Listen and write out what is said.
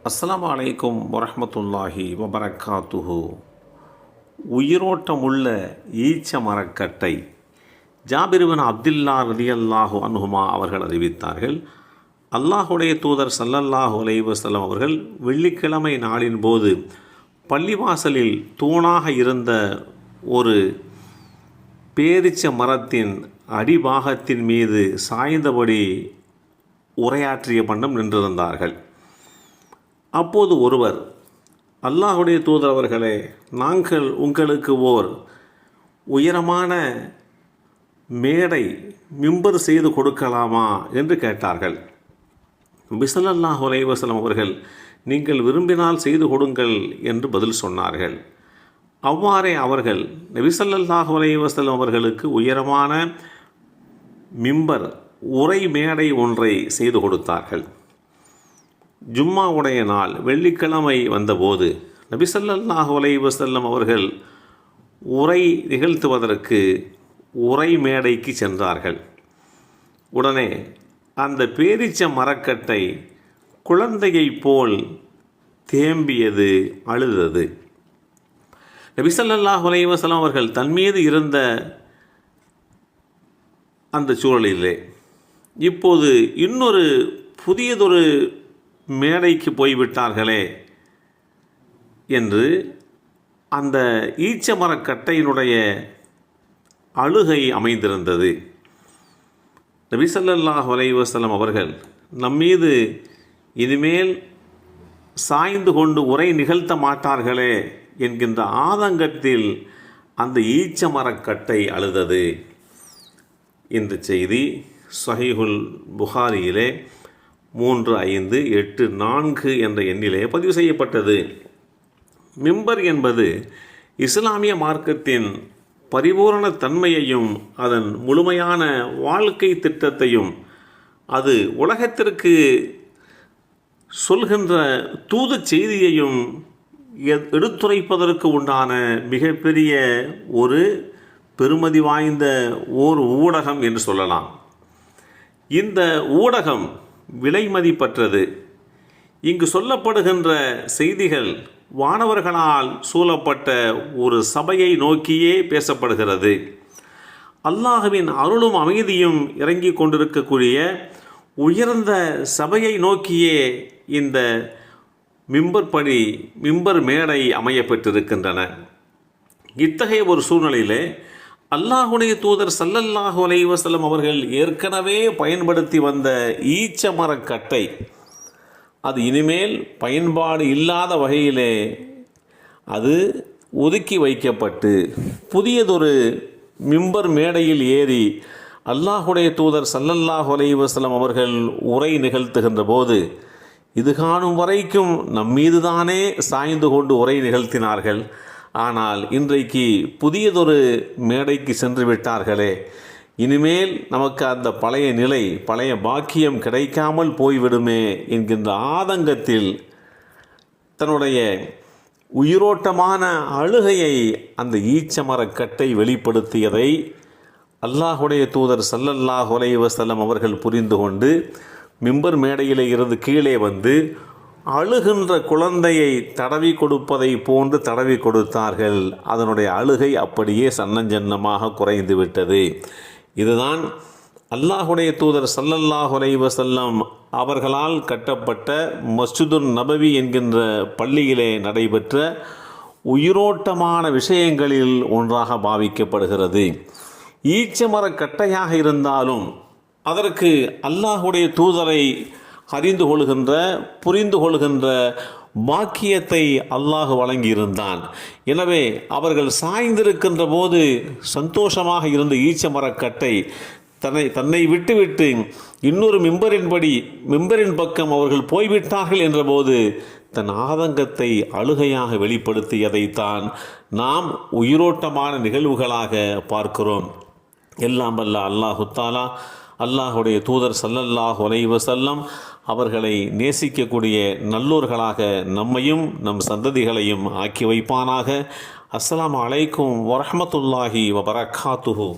அஸ்ஸலாமு அலைக்கும் வரஹ்மத்துல்லாஹி வபரகாத்துஹு. உயிரோட்டமுள்ள ஈச்ச மரக்கட்டை. ஜாபிர் பின் அப்துல்லா ரலியல்லாஹு அன்ஹுமா அவர்கள் அறிவித்தார்கள், அல்லாஹுடைய தூதர் ஸல்லல்லாஹு அலைஹி வஸல்லம் அவர்கள் வெள்ளிக்கிழமை நாளின் போது பள்ளிவாசலில் தூணாக இருந்த ஒரு பேரிச்ச மரத்தின் அடிபாகத்தின் மீது சாய்ந்தபடி உரையாற்றிய வண்ணம் நின்றிருந்தார்கள். அப்போது ஒருவர், அல்லாஹுடைய தூதர் அவர்களே, நாங்கள் உங்களுக்கு ஓர் உயரமான மேடை மிம்பர் செய்து கொடுக்கலாமா என்று கேட்டார்கள். நபி ஸல்லல்லாஹு அலைஹி வஸல்லம் அவர்கள், நீங்கள் விரும்பினால் செய்து கொடுங்கள் என்று பதில் சொன்னார்கள். அவ்வாறே அவர்கள் நபி ஸல்லல்லாஹு அலைஹி வஸல்லம் அவர்களுக்கு உயரமான மிம்பர் உரை மேடை ஒன்றை செய்து கொடுத்தார்கள். ஜும்மாவுடைய நாள் வெள்ளிக்கிழமை வந்தபோது நபி ஸல்லல்லாஹு அலைஹி வஸல்லம் அவர்கள் உரை நிகழ்த்துவதற்கு உரை மேடைக்கு சென்றார்கள். உடனே அந்த பேரிச்ச மரக்கட்டை குழந்தையைப் போல் தேம்பியது, அழுதது. நபி ஸல்லல்லாஹு அலைஹி வஸல்லம் அவர்கள் தன் மீது இருந்த அந்த சூழலிலே இப்போது இன்னொரு புதியதொரு மேடைக்கு போய்விட்டார்களே என்று அந்த ஈச்ச மரக்கட்டையினுடைய அழுகை அமைந்திருந்தது. நபி ஸல்லல்லாஹு அலைஹி வஸல்லம் அவர்கள் நம்மீது இனிமேல் சாய்ந்து கொண்டு உரை நிகழ்த்த மாட்டார்களே என்கின்ற ஆதங்கத்தில் அந்த ஈச்ச மரக்கட்டை அழுதது. இந்த செய்தி ஸஹீஹுல் புகாரியிலே 3584 என்ற எண்ணிலே பதிவு செய்யப்பட்டது. மிம்பர் என்பது இஸ்லாமிய மார்க்கத்தின் பரிபூரண தன்மையையும் அதன் முழுமையான வாழ்க்கை திட்டத்தையும் அது உலகத்திற்கு சொல்கின்ற தூது செய்தியையும் எடுத்துரைப்பதற்கு உண்டான மிகப்பெரிய ஒரு பெருமதி வாய்ந்த ஓர் ஊடகம் என்று சொல்லலாம். இந்த ஊடகம் விலை மதிப்பற்றது. இங்கு சொல்லப்படுகின்ற செய்திகள் வானவர்களால் சூழப்பட்ட ஒரு சபையை நோக்கியே பேசப்படுகிறது. அல்லாஹ்வின் அருளும் அமைதியும் இறங்கி கொண்டிருக்கக்கூடிய உயர்ந்த சபையை நோக்கியே இந்த மிம்பர் மேடை அமையப்பட்டிருக்கின்றன. இத்தகைய ஒரு சூழ்நிலையிலே அல்லாஹுடைய தூதர் ஸல்லல்லாஹு அலைஹி வஸல்லம் அவர்கள் ஏற்கனவே பயன்படுத்தி வந்த ஈச்ச மரக்கட்டை அது இனிமேல் பயன்பாடு இல்லாத வகையிலே அது ஒதுக்கி வைக்கப்பட்டு புதியதொரு மிம்பர் மேடையில் ஏறி அல்லாஹுடைய தூதர் ஸல்லல்லாஹு அலைஹி வஸல்லம் அவர்கள் உரை நிகழ்த்துகின்ற போது, இது காணும் வரைக்கும் நம்மீதுதானே சாய்ந்து கொண்டு உரை நிகழ்த்தினார்கள், ஆனால் இன்றைக்கு புதியதொரு மேடைக்கு சென்று விட்டார்களே, இனிமேல் நமக்கு அந்த பழைய நிலை, பழைய பாக்கியம் கிடைக்காமல் போய்விடுமே என்கின்ற ஆதங்கத்தில் தன்னுடைய உயிரோட்டமான அழுகையை அந்த ஈச்ச மரக்கட்டை வெளிப்படுத்தியதை அல்லாஹுடைய தூதர் ஸல்லல்லாஹு அலைஹி வஸல்லம் அவர்கள் புரிந்து கொண்டு மிம்பர் மேடையிலே இருந்து கீழே வந்து அழுகின்ற குழந்தையை தடவி கொடுப்பதை போன்று தடவி கொடுத்தார்கள். அதனுடைய அழுகை அப்படியே சன்னஞ்சன்னமாக குறைந்து விட்டது. இதுதான் அல்லாஹுடைய தூதர் ஸல்லல்லாஹு அலைஹி வஸல்லம் அவர்களால் கட்டப்பட்ட மஸ்ஜிதுன் நபவி என்கின்ற பள்ளியிலே நடைபெற்ற உயிரோட்டமான விஷயங்களில் ஒன்றாக பாவிக்கப்படுகிறது. ஈச்ச மரக்கட்டையாக இருந்தாலும் அதற்கு அல்லாஹுடைய தூதரை அறிந்து கொள்கின்ற, புரிந்து கொள்கின்ற பாக்கியத்தை அல்லாஹ் வழங்கியிருந்தான். எனவே அவர்கள் சாய்ந்திருக்கின்ற போது சந்தோஷமாக இருந்த ஈச்ச மரக்கட்டை தன்னை விட்டுவிட்டு இன்னொரு மிம்பரின் பக்கம் அவர்கள் போய்விட்டார்கள் என்றபோது தன் ஆதங்கத்தை அழுகையாக வெளிப்படுத்தியதைத்தான் நாம் உயிரோட்டமான நிகழ்வுகளாக பார்க்கிறோம். எல்லாம் வல்ல அல்லாஹு தஆலா அல்லாஹுடைய தூதர் ஸல்லல்லாஹு அலைஹி வஸல்லம் அவர்களை நேசிக்கக்கூடிய நல்லோர்களாக நம்மையும் நம் சந்ததிகளையும் ஆக்கி வைப்பானாக. அஸ்ஸலாமு அலைக்கும் வரஹ்மத்துல்லாஹி வபரகாத்துஹு.